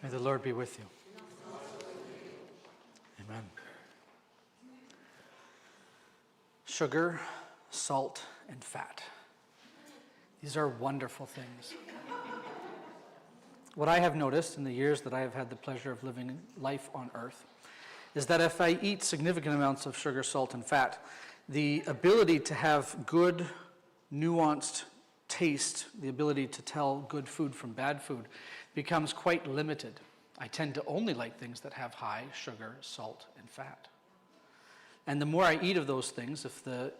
May the Lord be with you. Amen. Sugar, salt, and fat. These are wonderful things. What I have noticed in the years that I have had the pleasure of living life on earth is that if I eat significant amounts of sugar, salt, and fat, the ability to have good, nuanced taste, the ability to tell good food from bad food, becomes quite limited. I tend to only like things that have high sugar, salt, and fat. And the more I eat of those things, if the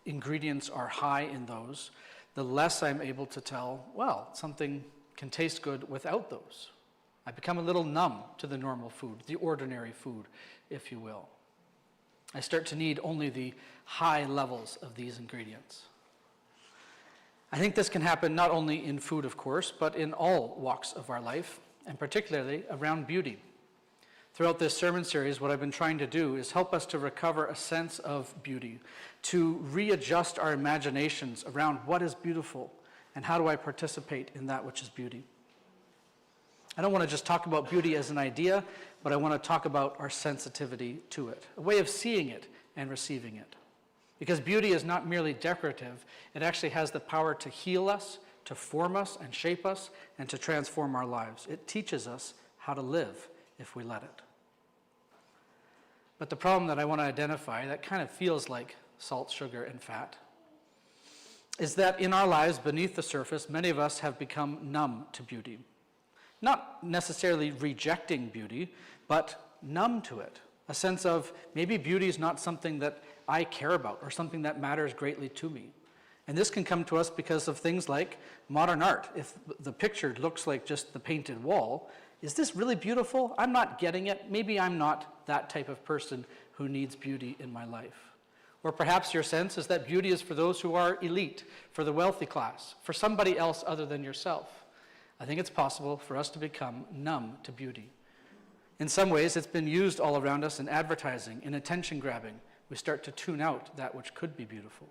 ingredients are high in those, the less I'm able to tell, well, something can taste good without those. I become a little numb to the normal food, the ordinary food, if you will. I start to need only the high levels of these ingredients. I think this can happen not only in food, of course, but in all walks of our life, and particularly around beauty. Throughout this sermon series, what I've been trying to do is help us to recover a sense of beauty, to readjust our imaginations around what is beautiful and how do I participate in that which is beauty. I don't want to just talk about beauty as an idea, but I want to talk about our sensitivity to it, a way of seeing it and receiving it. Because beauty is not merely decorative, it actually has the power to heal us, to form us and shape us, and to transform our lives. It teaches us how to live if we let it. But the problem that I want to identify, that kind of feels like salt, sugar, and fat, is that in our lives, beneath the surface, many of us have become numb to beauty. Not necessarily rejecting beauty, but numb to it. A sense of maybe beauty is not something that I care about or something that matters greatly to me. And this can come to us because of things like modern art. If the picture looks like just the painted wall, is this really beautiful? I'm not getting it. Maybe I'm not that type of person who needs beauty in my life. Or perhaps your sense is that beauty is for those who are elite, for the wealthy class, for somebody else other than yourself. I think it's possible for us to become numb to beauty. In some ways, it's been used all around us in advertising, in attention grabbing. We start to tune out that which could be beautiful.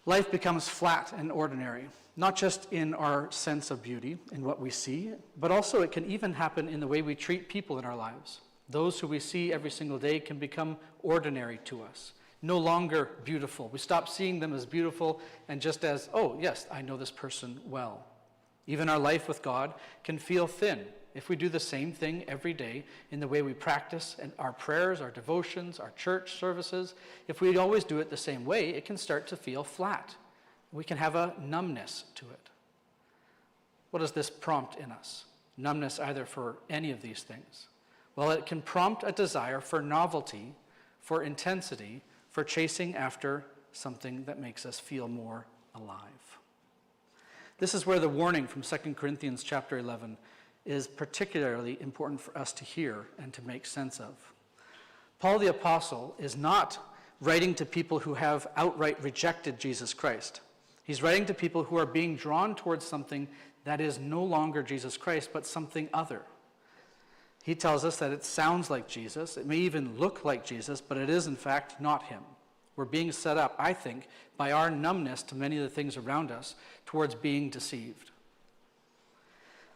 Life becomes flat and ordinary, not just in our sense of beauty, in what we see, but also it can even happen in the way we treat people in our lives. Those who we see every single day can become ordinary to us, no longer beautiful. We stop seeing them as beautiful and just as, oh, yes, I know this person well. Even our life with God can feel thin if we do the same thing every day in the way we practice and our prayers, our devotions, our church services. If we always do it the same way, it can start to feel flat. We can have a numbness to it. What does this prompt in us? Numbness either for any of these things. Well, it can prompt a desire for novelty, for intensity, for chasing after something that makes us feel more alive. This is where the warning from 2 Corinthians chapter 11 is particularly important for us to hear and to make sense of. Paul the Apostle is not writing to people who have outright rejected Jesus Christ. He's writing to people who are being drawn towards something that is no longer Jesus Christ, but something other. He tells us that it sounds like Jesus, it may even look like Jesus, but it is in fact not him. We're being set up, I think, by our numbness to many of the things around us towards being deceived.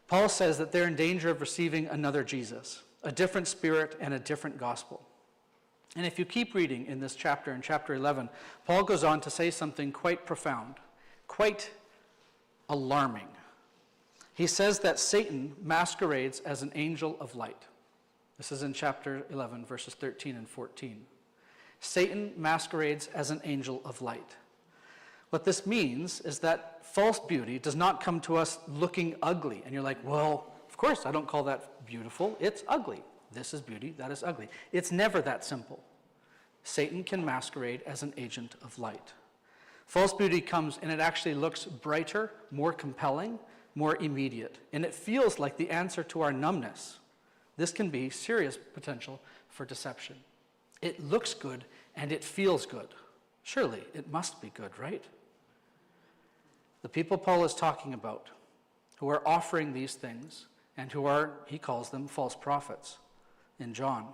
Paul says that they're in danger of receiving another Jesus, a different spirit and a different gospel. And if you keep reading in this chapter, in chapter 11, Paul goes on to say something quite profound, quite alarming. He says that Satan masquerades as an angel of light. This is in chapter 11, verses 13 and 14. Satan masquerades as an angel of light. What this means is that false beauty does not come to us looking ugly. And you're like, well, of course, I don't call that beautiful. It's ugly. This is beauty, that is ugly. It's never that simple. Satan can masquerade as an agent of light. False beauty comes and it actually looks brighter, more compelling, more immediate. And it feels like the answer to our numbness. This can be serious potential for deception. It looks good and it feels good. Surely it must be good, right? The people Paul is talking about, who are offering these things, and who are, he calls them, false prophets in John.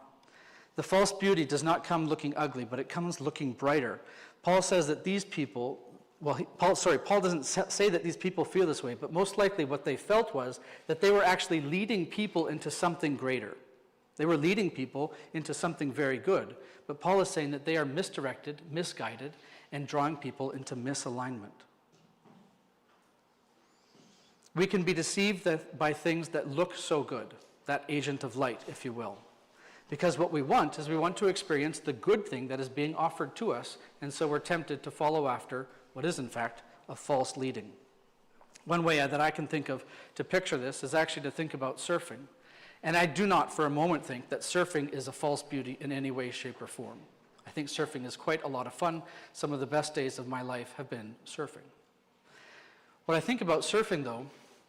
The false beauty does not come looking ugly, but it comes looking brighter. Paul says that these people Paul doesn't say that these people feel this way, but most likely what they felt was that they were actually leading people into something greater. They were leading people into something very good. But Paul is saying that they are misdirected, misguided, and drawing people into misalignment. We can be deceived by things that look so good, that agent of light, if you will. Because what we want is we want to experience the good thing that is being offered to us, and so we're tempted to follow after what is, in fact, a false leading. One way that I can think of to picture this is actually to think about surfing. And I do not for a moment think that surfing is a false beauty in any way, shape, or form. I think surfing is quite a lot of fun. Some of the best days of my life have been surfing. What I think about surfing, though,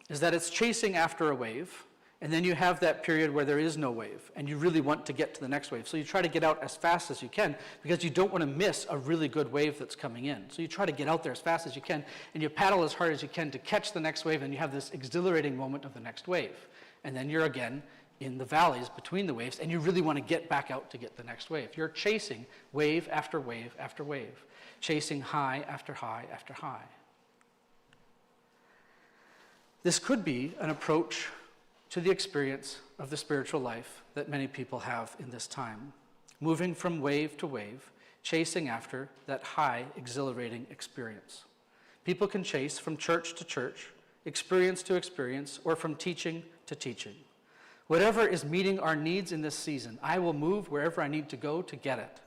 is that it's chasing after a wave, and then you have that period where there is no wave, and you really want to get to the next wave. So you try to get out as fast as you can, because you don't want to miss a really good wave that's coming in. So you try to get out there as fast as you can, and you paddle as hard as you can to catch the next wave, and you have this exhilarating moment of the next wave. And then you're again in the valleys between the waves, and you really want to get back out to get the next wave. You're chasing wave after wave after wave, chasing high after high after high. This could be an approach to the experience of the spiritual life that many people have in this time, moving from wave to wave, chasing after that high, exhilarating experience. People can chase from church to church, experience to experience, or from teaching to teaching. Whatever is meeting our needs in this season, I will move wherever I need to go to get it.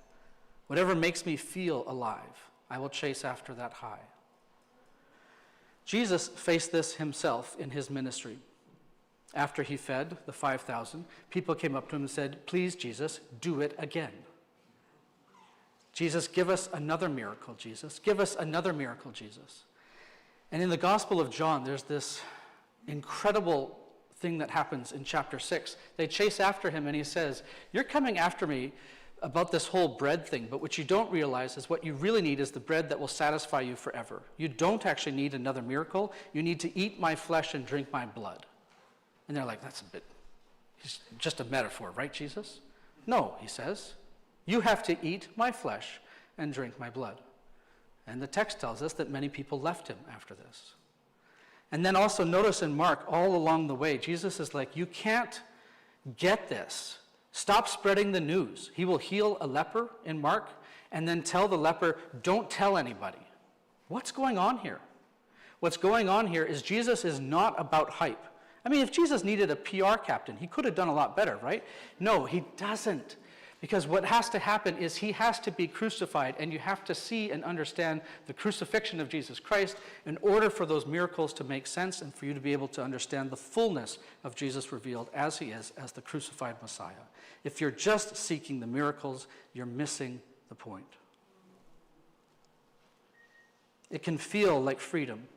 Whatever makes me feel alive, I will chase after that high. Jesus faced this himself in his ministry. After he fed the 5,000, people came up to him and said, "Please, Jesus, do it again. Jesus, give us another miracle, Jesus. Give us another miracle, Jesus." And in the Gospel of John, there's this incredible thing that happens in chapter 6. They chase after him, and he says, "You're coming after me about this whole bread thing, but what you don't realize is what you really need is the bread that will satisfy you forever. You don't actually need another miracle. You need to eat my flesh and drink my blood." And they're like, it's just a metaphor, right, Jesus? "No," he says, "you have to eat my flesh and drink my blood." And the text tells us that many people left him after this. And then also notice in Mark, all along the way, Jesus is like, you can't get this. Stop spreading the news. He will heal a leper in Mark and then tell the leper, don't tell anybody. What's going on here? What's going on here is Jesus is not about hype. I mean, if Jesus needed a PR captain, he could have done a lot better, right? No, he doesn't. Because what has to happen is he has to be crucified, and you have to see and understand the crucifixion of Jesus Christ in order for those miracles to make sense and for you to be able to understand the fullness of Jesus revealed as he is, as the crucified Messiah. If you're just seeking the miracles, you're missing the point. It can feel like freedom,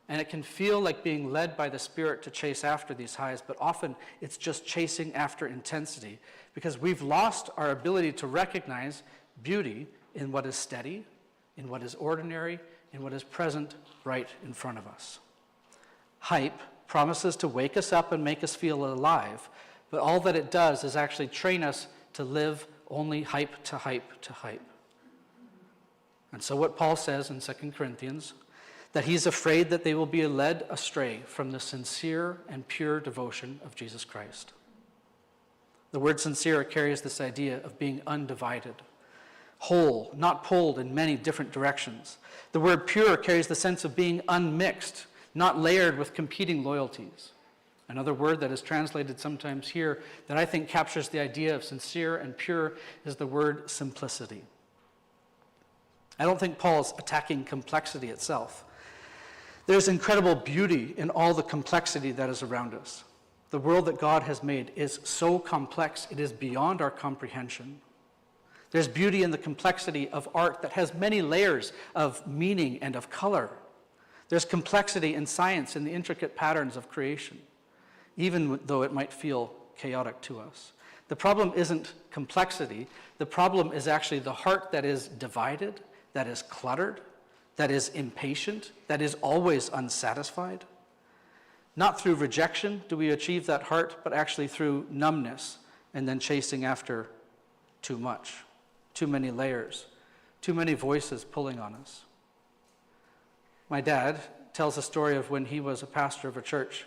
and it can feel like being led by the Spirit to chase after these highs, but often it's just chasing after intensity because we've lost our ability to recognize beauty in what is steady, in what is ordinary, in what is present right in front of us. Hype promises to wake us up and make us feel alive, but all that it does is actually train us to live only hype to hype to hype. And so what Paul says in 2 Corinthians, that he's afraid that they will be led astray from the sincere and pure devotion of Jesus Christ. The word sincere carries this idea of being undivided, whole, not pulled in many different directions. The word pure carries the sense of being unmixed, not layered with competing loyalties. Another word that is translated sometimes here that I think captures the idea of sincere and pure is the word simplicity. I don't think Paul's attacking complexity itself. There's incredible beauty in all the complexity that is around us. The world that God has made is so complex, it is beyond our comprehension. There's beauty in the complexity of art that has many layers of meaning and of color. There's complexity in science and the intricate patterns of creation, even though it might feel chaotic to us. The problem isn't complexity. The problem is actually the heart that is divided, that is cluttered, that is impatient, that is always unsatisfied. Not through rejection do we achieve that heart, but actually through numbness and then chasing after too much, too many layers, too many voices pulling on us. My dad tells a story of when he was a pastor of a church,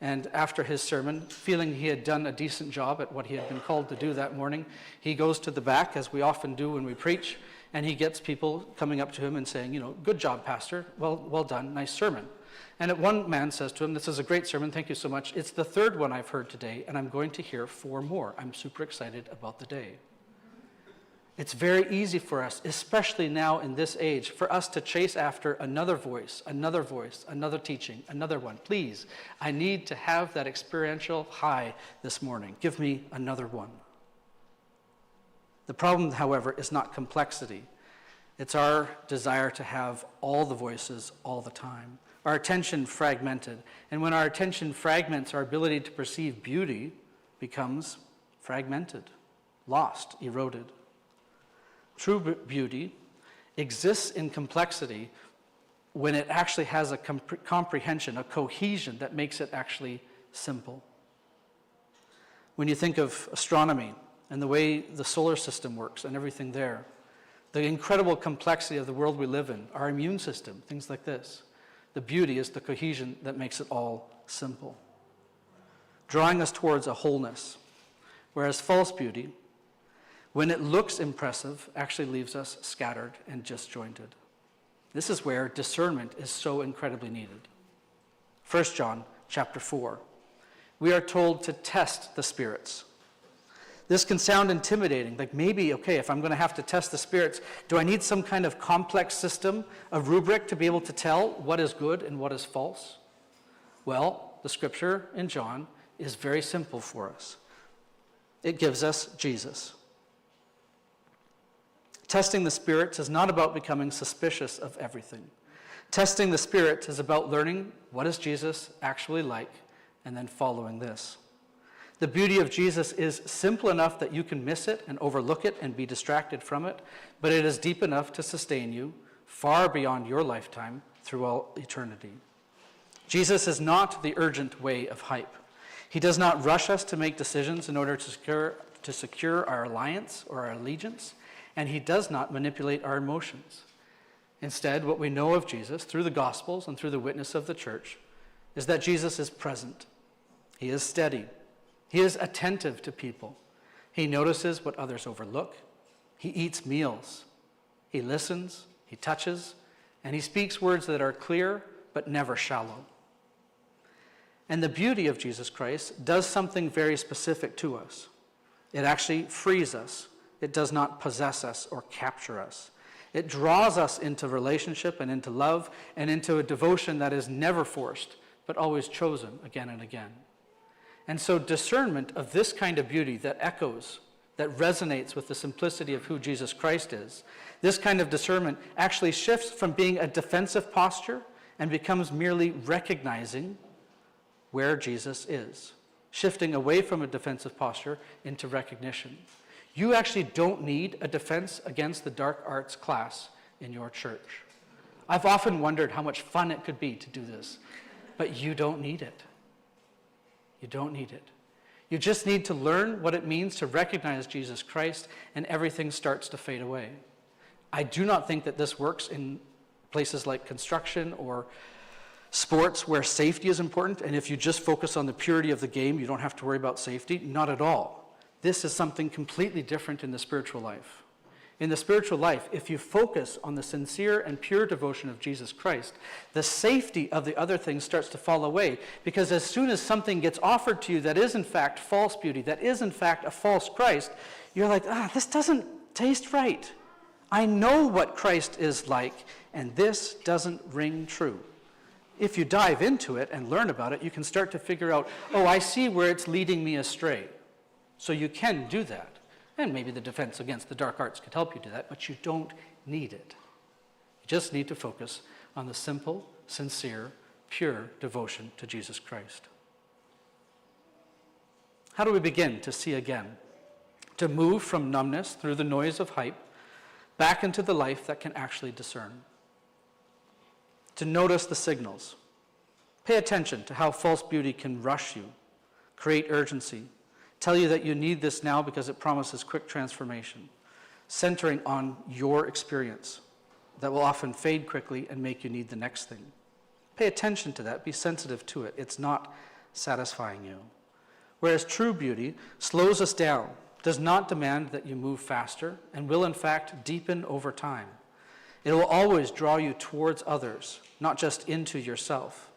and after his sermon, feeling he had done a decent job at what he had been called to do that morning, he goes to the back, as we often do when we preach, and he gets people coming up to him and saying, good job, pastor, well done, nice sermon. And one man says to him, this is a great sermon, thank you so much. It's the third one I've heard today, and I'm going to hear 4 more. I'm super excited about the day. It's very easy for us, especially now in this age, for us to chase after another voice, another teaching, another one. Please, I need to have that experiential high this morning. Give me another one. The problem, however, is not complexity. It's our desire to have all the voices all the time. Our attention fragmented. And when our attention fragments, our ability to perceive beauty becomes fragmented, lost, eroded. True beauty exists in complexity when it actually has a comprehension, a cohesion that makes it actually simple. When you think of astronomy and the way the solar system works and everything there, the incredible complexity of the world we live in, our immune system, things like this, the beauty is the cohesion that makes it all simple, drawing us towards a wholeness, whereas false beauty, when it looks impressive, actually leaves us scattered and disjointed. This is where discernment is so incredibly needed. 1 John chapter 4. We are told to test the spirits. This can sound intimidating, like maybe, okay, if I'm going to have to test the spirits, do I need some kind of complex system, a rubric to be able to tell what is good and what is false? Well, the scripture in John is very simple for us. It gives us Jesus. Testing the spirits is not about becoming suspicious of everything. Testing the spirits is about learning what is Jesus actually like and then following this. The beauty of Jesus is simple enough that you can miss it and overlook it and be distracted from it, but it is deep enough to sustain you far beyond your lifetime through all eternity. Jesus is not the urgent way of hype. He does not rush us to make decisions in order to secure our alliance or our allegiance. And he does not manipulate our emotions. Instead, what we know of Jesus through the Gospels and through the witness of the church is that Jesus is present. He is steady. He is attentive to people. He notices what others overlook. He eats meals. He listens. He touches. And he speaks words that are clear but never shallow. And the beauty of Jesus Christ does something very specific to us. It actually frees us. It does not possess us or capture us. It draws us into relationship and into love and into a devotion that is never forced, but always chosen again and again. And so discernment of this kind of beauty that echoes, that resonates with the simplicity of who Jesus Christ is, this kind of discernment actually shifts from being a defensive posture and becomes merely recognizing where Jesus is, shifting away from a defensive posture into recognition. You actually don't need a defense against the dark arts class in your church. I've often wondered how much fun it could be to do this, but you don't need it. You don't need it. You just need to learn what it means to recognize Jesus Christ, and everything starts to fade away. I do not think that this works in places like construction or sports where safety is important, and if you just focus on the purity of the game, you don't have to worry about safety. Not at all. This is something completely different in the spiritual life. In the spiritual life, if you focus on the sincere and pure devotion of Jesus Christ, the safety of the other things starts to fall away, because as soon as something gets offered to you that is in fact false beauty, that is in fact a false Christ, you're like, this doesn't taste right. I know what Christ is like, and this doesn't ring true. If you dive into it and learn about it, you can start to figure out, I see where it's leading me astray. So you can do that. And maybe the defense against the dark arts could help you do that, but you don't need it. You just need to focus on the simple, sincere, pure devotion to Jesus Christ. How do we begin to see again? To move from numbness through the noise of hype back into the life that can actually discern. To notice the signals. Pay attention to how false beauty can rush you, create urgency, tell you that you need this now because it promises quick transformation, centering on your experience. that will often fade quickly and make you need the next thing. Pay attention to that. Be sensitive to it. It's not satisfying you. Whereas true beauty slows us down, does not demand that you move faster, and will in fact deepen over time. It will always draw you towards others, not just into yourself.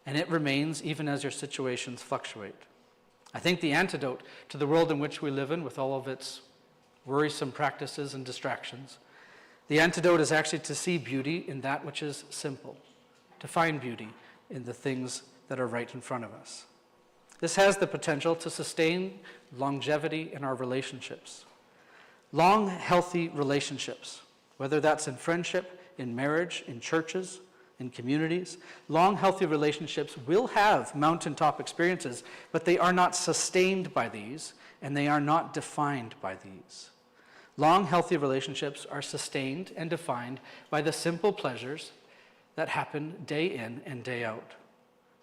And it remains even as your situations fluctuate. I think the antidote to the world in which we live in, with all of its worrisome practices and distractions, the antidote is actually to see beauty in that which is simple, to find beauty in the things that are right in front of us. This has the potential to sustain longevity in our relationships. Long, healthy relationships, whether that's in friendship, in marriage, in churches, in communities, long, healthy relationships will have mountaintop experiences, but they are not sustained by these, and they are not defined by these. Long, healthy relationships are sustained and defined by the simple pleasures that happen day in and day out,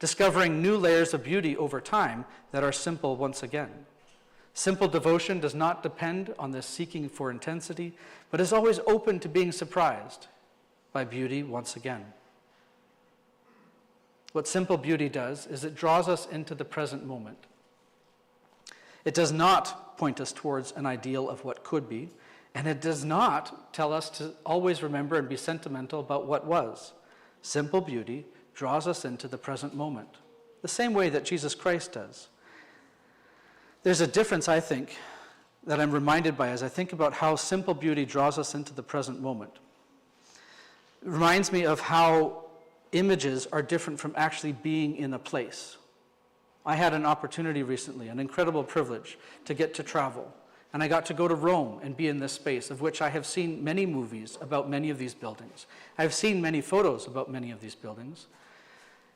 discovering new layers of beauty over time that are simple once again. Simple devotion does not depend on this seeking for intensity, but is always open to being surprised by beauty once again. What simple beauty does is it draws us into the present moment. It does not point us towards an ideal of what could be, and it does not tell us to always remember and be sentimental about what was. Simple beauty draws us into the present moment, the same way that Jesus Christ does. There's a difference, I think, that I'm reminded by as I think about how simple beauty draws us into the present moment. It reminds me of how images are different from actually being in a place. I had an opportunity recently, an incredible privilege, to get to travel. And I got to go to Rome and be in this space, of which I have seen many movies about many of these buildings. I've seen many photos about many of these buildings.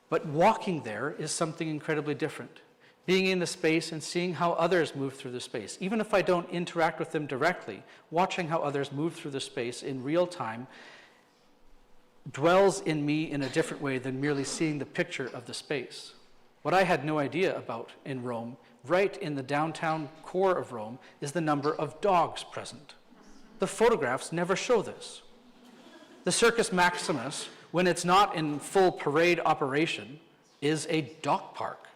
But walking there is something incredibly different. Being in the space and seeing how others move through the space. Even if I don't interact with them directly, watching how others move through the space in real time dwells in me in a different way than merely seeing the picture of the space. What I had no idea about in Rome, right in the downtown core of Rome, is the number of dogs present. The photographs never show this. The Circus Maximus, when it's not in full parade operation, is a dog park.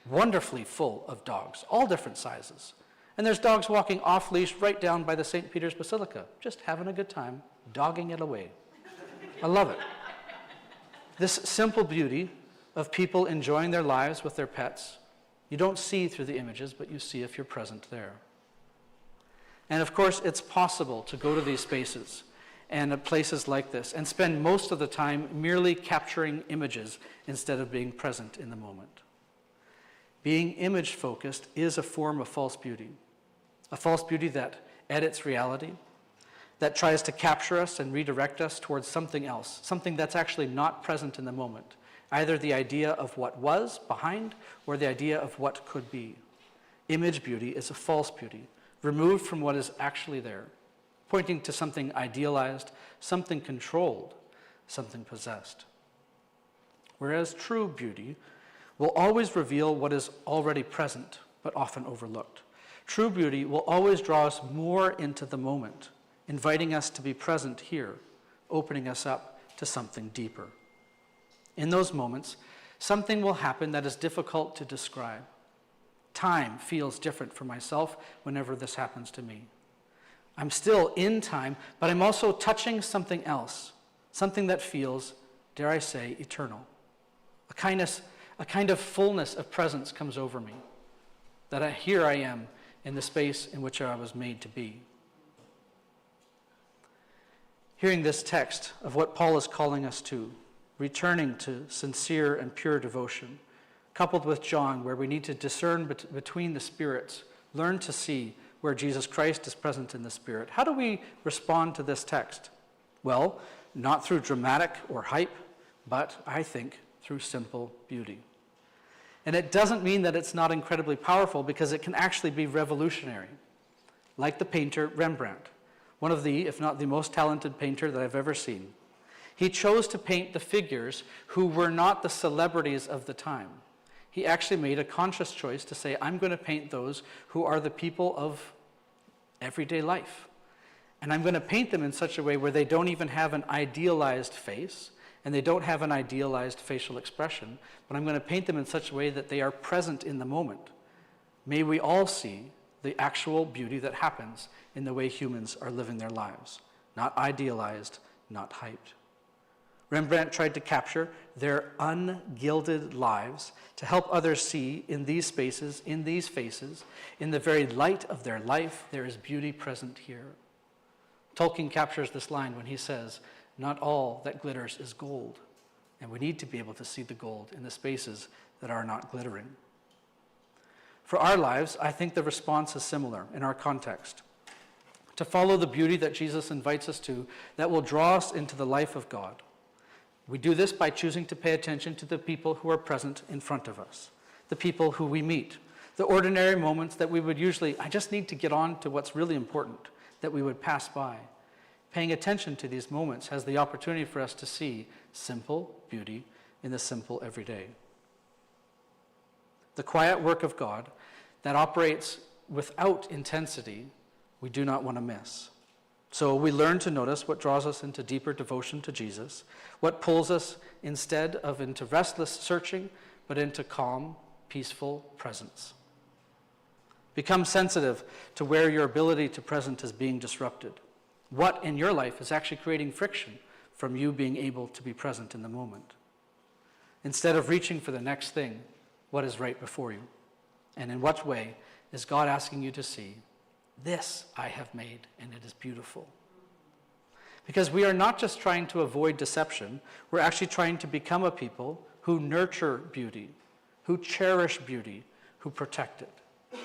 Wonderfully full of dogs, all different sizes. And there's dogs walking off leash right down by the St. Peter's Basilica, just having a good time, dogging it away. I love it. This simple beauty of people enjoying their lives with their pets, you don't see through the images, but you see if you're present there. And of course, it's possible to go to these spaces and at places like this and spend most of the time merely capturing images instead of being present in the moment. Being image-focused is a form of false beauty, a false beauty that edits reality, that tries to capture us and redirect us towards something else, something that's actually not present in the moment, either the idea of what was behind or the idea of what could be. Image beauty is a false beauty, removed from what is actually there, pointing to something idealized, something controlled, something possessed. Whereas true beauty will always reveal what is already present, but often overlooked. True beauty will always draw us more into the moment, inviting us to be present here, opening us up to something deeper. In those moments, something will happen that is difficult to describe. Time feels different for myself whenever this happens to me. I'm still in time, but I'm also touching something else, something that feels, dare I say, eternal. A kind of fullness of presence comes over me, that here I am in the space in which I was made to be. Hearing this text of what Paul is calling us to, returning to sincere and pure devotion, coupled with John, where we need to discern between the spirits, learn to see where Jesus Christ is present in the Spirit. How do we respond to this text? Well, not through dramatic or hype, but I think through simple beauty. And it doesn't mean that it's not incredibly powerful, because it can actually be revolutionary, like the painter Rembrandt, one of the, if not the most talented painter that I've ever seen. He chose to paint the figures who were not the celebrities of the time. He actually made a conscious choice to say, I'm going to paint those who are the people of everyday life. And I'm going to paint them in such a way where they don't even have an idealized face, and they don't have an idealized facial expression, but I'm going to paint them in such a way that they are present in the moment. May we all see the actual beauty that happens in the way humans are living their lives. Not idealized, not hyped. Rembrandt tried to capture their ungilded lives to help others see in these spaces, in these faces, in the very light of their life, there is beauty present here. Tolkien captures this line when he says, "Not all that glitters is gold," and we need to be able to see the gold in the spaces that are not glittering. For our lives, I think the response is similar in our context. To follow the beauty that Jesus invites us to, that will draw us into the life of God. We do this by choosing to pay attention to the people who are present in front of us, the people who we meet, the ordinary moments that we would usually, I just need to get on to what's really important, that we would pass by. Paying attention to these moments has the opportunity for us to see simple beauty in the simple everyday. The quiet work of God that operates without intensity, we do not want to miss. So we learn to notice what draws us into deeper devotion to Jesus, what pulls us instead of into restless searching, but into calm, peaceful presence. Become sensitive to where your ability to present is being disrupted. What in your life is actually creating friction from you being able to be present in the moment? Instead of reaching for the next thing, what is right before you? And in what way is God asking you to see, this I have made, and it is beautiful? Because we are not just trying to avoid deception, we're actually trying to become a people who nurture beauty, who cherish beauty, who protect it.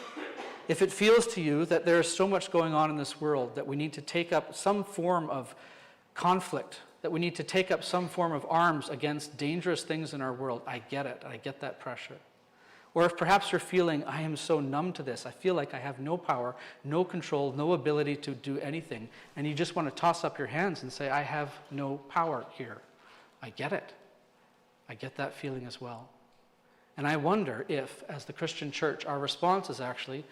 If it feels to you that there is so much going on in this world that we need to take up some form of conflict, that we need to take up some form of arms against dangerous things in our world, I get it. I get that pressure. Or if perhaps you're feeling, I am so numb to this, I feel like I have no power, no control, no ability to do anything, and you just want to toss up your hands and say, I have no power here. I get it. I get that feeling as well. And I wonder if, as the Christian church, our response is actually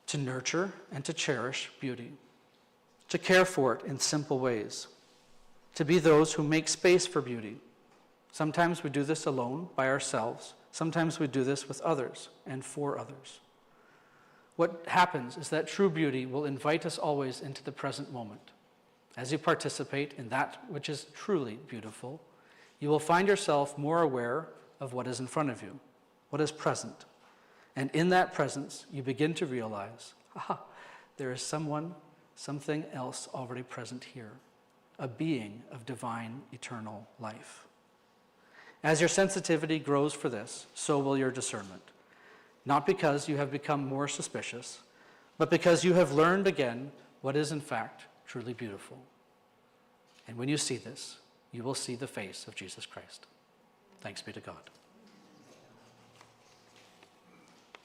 to nurture and to cherish beauty, to care for it in simple ways, to be those who make space for beauty. Sometimes we do this alone, by ourselves. Sometimes we do this with others and for others. What happens is that true beauty will invite us always into the present moment. As you participate in that which is truly beautiful, you will find yourself more aware of what is in front of you, what is present. And in that presence, you begin to realize, there is someone, something else already present here, a being of divine, eternal life. As your sensitivity grows for this, so will your discernment. Not because you have become more suspicious, but because you have learned again what is in fact truly beautiful. And when you see this, you will see the face of Jesus Christ. Thanks be to God.